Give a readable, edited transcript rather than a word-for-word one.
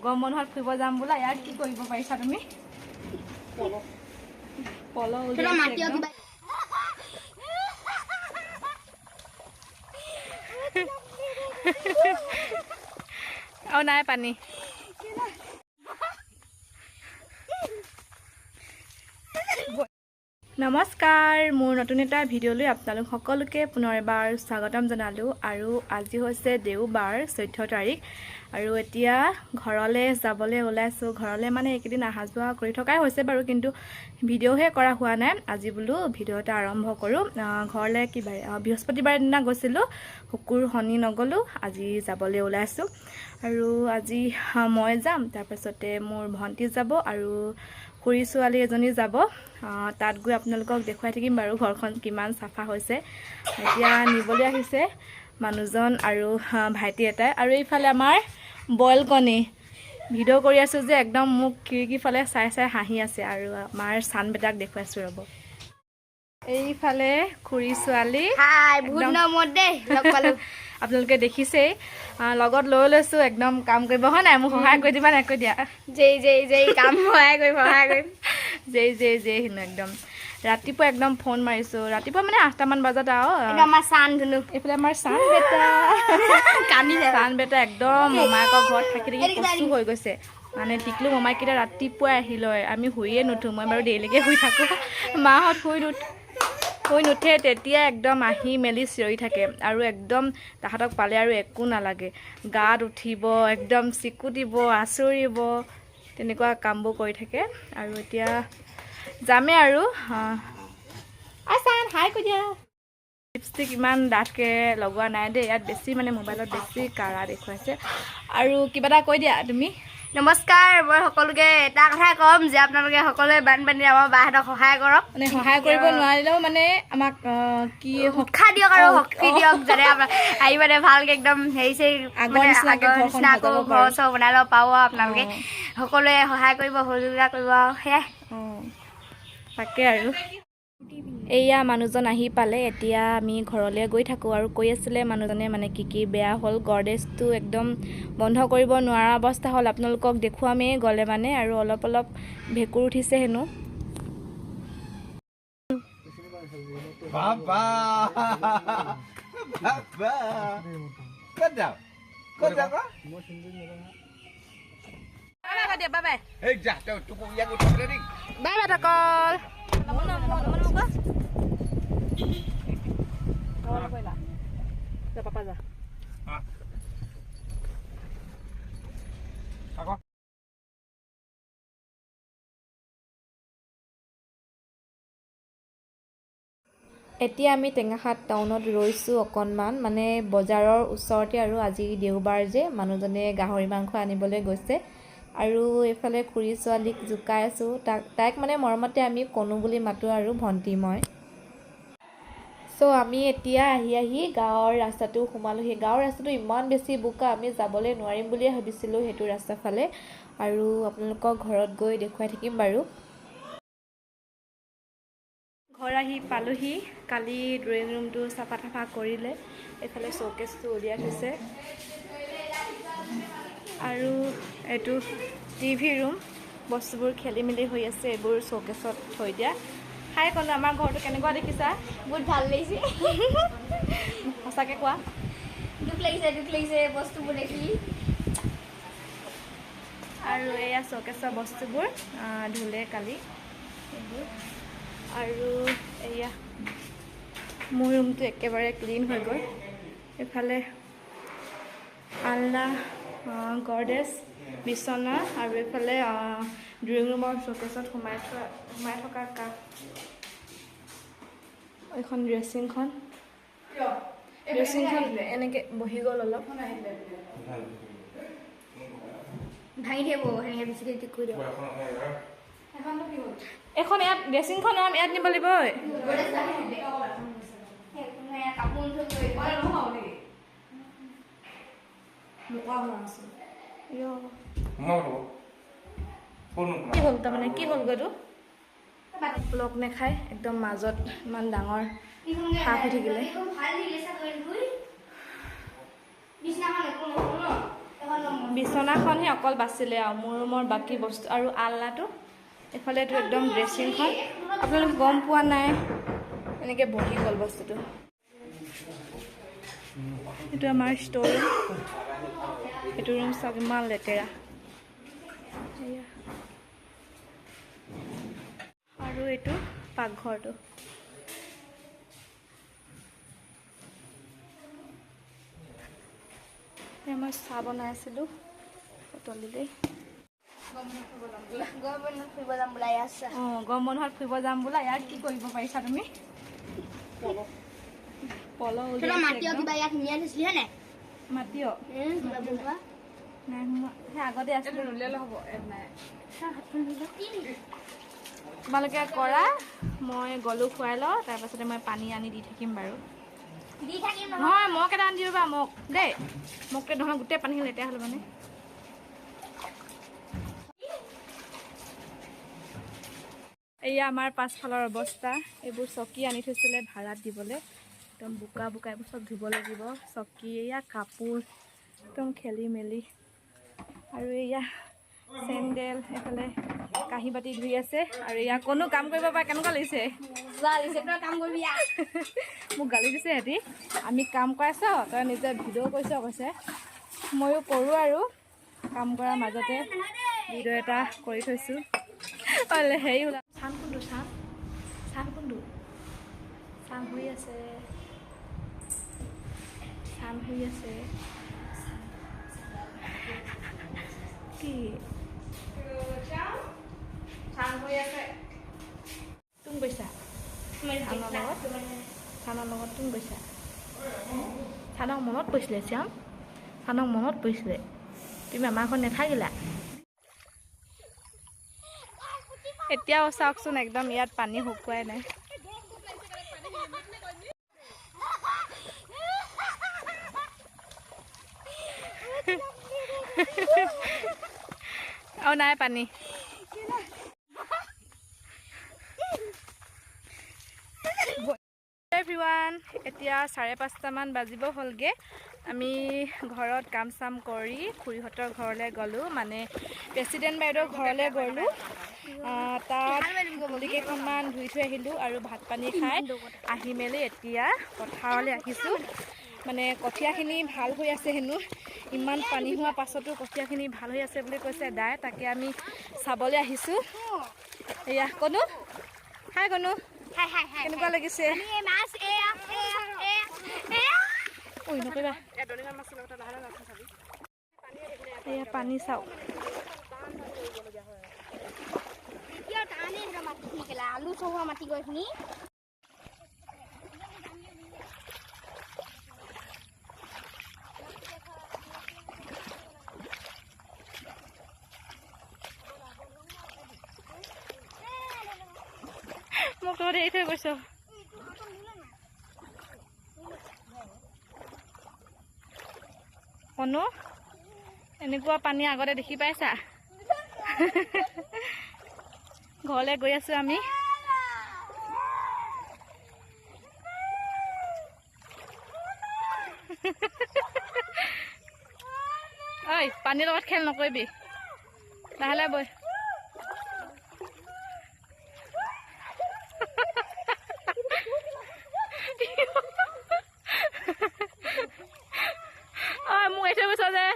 গৰম বন্ধত ফুৰিব যাম বোলা ইয়াত কি কৰিব পাৰিছা তুমি পল আৰু নাই পানী নমস্কাৰ মোৰ নতুন এটা ভিডিঅ'লৈ আপোনালোক সকলোকে পুনৰ এবাৰ স্বাগতম জনালোঁ আৰু আজি হৈছে দেওবাৰ 14 তাৰিখ আৰু এতিয়া ঘৰলৈ যাবলৈ ওলাইছোঁ ঘৰলৈ মানে এইকেইদিন অহা যোৱা কৰি থকাই হৈছে বাৰু কিন্তু ভিডিঅ'হে কৰা হোৱা নাই আজি বোলো ভিডিঅ' এটা আৰম্ভ কৰোঁ ঘৰলৈ কি বাৰে বৃহস্পতিবাৰ দিনা গৈছিলোঁ শুকুৰ শনি নগ'লোঁ আজি যাবলৈ ওলাইছোঁ আৰু আজি মই যাম তাৰপাছতে মোৰ ভণ্টি যাব আৰু খুৰী ছোৱালী এজনী যাব তাত গৈ আপোনালোকক দেখুৱাই থাকিম বাৰু ঘৰখন কিমান চাফা হৈছে এতিয়া নিবলৈ আহিছে মানুহজন আৰু ভাইটি এটাই আৰু এইফালে আমাৰ বইল কণী ভিডিঅ' কৰি আছোঁ যে একদম মোক খিৰিকীফালে চাই চাই হাঁহি আছে আৰু আমাৰ চান বেটাক দেখুৱাইছোঁ ৰ'ব এইফালে খুৰী ছোৱালী আপোনালোকে দেখিছেই লগত লৈ লৈছোঁ একদম কাম কৰিব হয় নাই মোক সহায় কৰি দিবা নাই কৈ দিয়া কাম সহায় কৰিম জেই হেনো একদম ৰাতিপুৱা একদম ফোন মাৰিছোঁ ৰাতিপুৱা মানে 8টামান বজাত আৰু এইফালে আমাৰ চান বেটা একদম মোমায়েকৰ ঘৰত থাকি থাকি কচু হৈ গৈছে মানে টিকলু মোমাইকেইটা ৰাতিপুৱাই আহি লয় আমি শুইয়ে নুঠোঁ মই বাৰু দেৰিলৈকে শুই থাকোঁ মাহঁত শুই নুঠে তেতিয়া একদম আহি মেলি চিঞৰি থাকে আৰু একদম তাহাঁতক পালে আৰু একো নালাগে গাত উঠিব একদম চিকুটিব আঁচুৰিব তেনেকুৱা কামবোৰ কৰি থাকে আৰু এতিয়া যামেই আৰু চান হাই কৈ দিয়া লিপষ্টিক ইমান ডাঠকৈ লগোৱা নাই দেই ইয়াত বেছি মানে মোবাইলত বেছি কাঢ়া দেখুৱাইছে আৰু কিবা এটা কৈ দিয়া তুমি নমস্কাৰ মই সকলোকে এটা কথাই ক'ম যে আপোনালোকে সকলোৱে বানপানীত আমাৰ বাহঁতক সহায় কৰক মানে সহায় কৰিব নোৱাৰিলেও মানে আমাক কি উৎসাহ দিয়ক আৰু শক্তি দিয়ক যাতে আহি মানে ভালকৈ একদম হেৰি চেৰি আগৰ নিচিনাকৈ ঘৰ চৰ বনাই ল'ব পাব আপোনালোকে সকলোৱে সহায় কৰিব সহযোগিতা কৰিব আৰু সেয়াই তাকে আৰু এয়া মানুহজন আহি পালে এতিয়া আমি ঘৰলৈ গৈ থাকোঁ আৰু কৈ আছিলে মানুহজনে মানে কি বেয়া হ'ল গডৰেজটো একদম বন্ধ কৰিব নোৱাৰা অৱস্থা হ'ল আপোনালোকক দেখুৱামেই গ'লে মানে আৰু অলপ ভেঁকুৰ উঠিছে হেনো এতিয়া আমি টেঙাখাত টাউনত ৰৈছোঁ অকণমান মানে বজাৰৰ ওচৰতে আৰু আজি দেওবাৰ যে মানুহজনে গাহৰি মাংস আনিবলৈ গৈছে আৰু এইফালে খুৰী ছোৱালীক জোকাই আছোঁ তাইক মানে মৰমতে আমি কণু বুলি মাতোঁ আৰু ভণ্টি মই আমি এতিয়া আহি গাঁৱৰ ৰাস্তাটো সোমালোহি গাঁৱৰ ৰাস্তাটো ইমান বেছি বোকা আমি যাবলৈ নোৱাৰিম বুলিয়ে ভাবিছিলোঁ সেইটো ৰাস্তাৰ ফালে আৰু আপোনালোকক ঘৰত গৈ দেখুৱাই থাকিম বাৰু ঘৰ আহি পালোহি কালি ড্ৰয়িং ৰুমটো চাফা কৰিলে এইফালে শ্ব'কেছটো উলিয়াই থৈছে আৰু এইটো টিভি ৰুম বস্তুবোৰ খেলি মেলি হৈ আছে এইবোৰ শ্ব'কেছত থৈ দিয়া হাই ক'লো আমাৰ ঘৰটো কেনেকুৱা দেখিছা বহুত ভাল লাগিছে সঁচাকৈ কোৱা দুখ লাগিছে বস্তুবোৰ দেখি আৰু এয়া শ্ব'কেছৰ বস্তুবোৰ ধুলে কালি এইবোৰ আৰু এয়া মোৰ ৰুমটো একেবাৰে ক্লিন হৈ গ'ল এইফালে আলনা গডৰেজ বিচনা আৰু এইফালে ড্ৰয়িং ৰুমৰ শ্ব'কেছত সোমাই থকা কাপ এইখন ড্ৰেছিংখন এনেকৈ বহি গ'ল অলপ ভাঙি থাকিব সেনেকৈ বেছি ঠিক কৰি দিয়ক এখন ইয়াত ড্ৰেছিংখন ইয়াত নিব লাগিব কি হ'ল তাৰমানে কি হ'ল গৈ লগ নেখায় একদম মাজত ইমান ডাঙৰ সাপ হৈ থাকিলে বিচনাখনহে অকল বাচিলে আৰু মোৰ ৰুমৰ বাকী বস্তু আৰু আলনাটো এইফালে এইটো একদম ড্ৰেছিংখন আপোনালোকে গম পোৱা নাই এনেকৈ বহি গ'ল বস্তুটো এইটো আমাৰ ষ্ট'ৰ ৰুম এইটো ৰুম চাওক ইমান লেতেৰা আৰু এইটো পাকঘৰটো মই চাহ বনাই আছিলোঁ উতলিলেই গৰম বন্ধত ফুৰিব যাম বোলা আছে অঁ গৰম বন্ধত ফুৰিব যাম বোলা ইয়াত কি কৰিব পাৰিছা তুমি পল মাটিও কিবা ইয়াত নিয়াই থৈছিলি হয় নাই মাটিও কিবা বনোৱা নাই সেই আগতে আছিলোঁ ৰুলেলৈ হ'ব নাই তোমালোকে কৰা মই গলোঁ খুৱাই লওঁ তাৰপাছতে মই পানী আনি দি থাকিম বাৰু দি থাকিম নহয় মোক এটা আনি দিবা মোক দেই মোক নহয় গোটেই পানী লেতেৰা হ'ল মানে এয়া আমাৰ পাছফালৰ অৱস্থা এইবোৰ চকী আনি থৈছিলে ভাড়াত দিবলৈ একদম বোকা বোকা এইবোৰ চব ধুব লাগিব চকী এয়া কাপোৰ একদম খেলি মেলি আৰু এয়া চেণ্ডেল এইফালে কাঁহী বাতি ধুই আছে আৰু এয়া কোনো কাম কৰিব পাৰে কেনেকুৱা লাগিছে কাম কৰিবি মোক গালি দিছে সিহঁতি আমি কাম কৰাইছ তই নিজে ভিডিঅ' কৰিছ কৈছে ময়ো কৰোঁ আৰু কাম কৰাৰ মাজতে ভিডিঅ' এটা কৰি থৈছোঁ হেৰি ওলা চান কোনটো চান কোনটো চান শুই আছে কি তুম গৈছা চানৰ লগত তুম গৈছা চানক মনত পৰিছিলে শ্যাম চানক মনত পৰিছিলে তুমি আমাৰ ঘৰত নাথাকিলা এতিয়াও চাওকচোন একদম ইয়াত পানী শুকুৱাই নাই আৰু নাই পানী এভৰিৱান এতিয়া 5:30মান বাজিব হ'লগৈ আমি ঘৰত কাম চাম কৰি খুৰীহঁতৰ ঘৰলৈ গ'লোঁ মানে প্ৰেচিডেণ্ট বাইদেউৰ ঘৰলৈ গ'লোঁ তাত কেইখনমান ধুই থৈ আহিলোঁ আৰু ভাত পানী খাই আহি মেলি এতিয়া পথাৰলৈ আহিছোঁ মানে কঠীয়াখিনি ভাল হৈ আছে হেনো ইমান পানী হোৱাৰ পাছতো কঠীয়াখিনি ভাল হৈ আছে বুলি কৈছে দাই তাকে আমি চাবলৈ আহিছোঁ এয়া কনো হাই কনো কেনেকুৱা লাগিছে নকৰিবা এয়া পানী চাওক আলু চহোৱা মাটি গৈ শুনি মোক তই এৰি থৈ গৈছ কনো এনেকুৱা পানী আগতে দেখি পাইছা ঘৰলৈ গৈ আছোঁ আমি ঐ পানীৰ লগত খেল নকৰিবি লাহে বৈ ঐ মোক এৰি থৈ গৈছ যে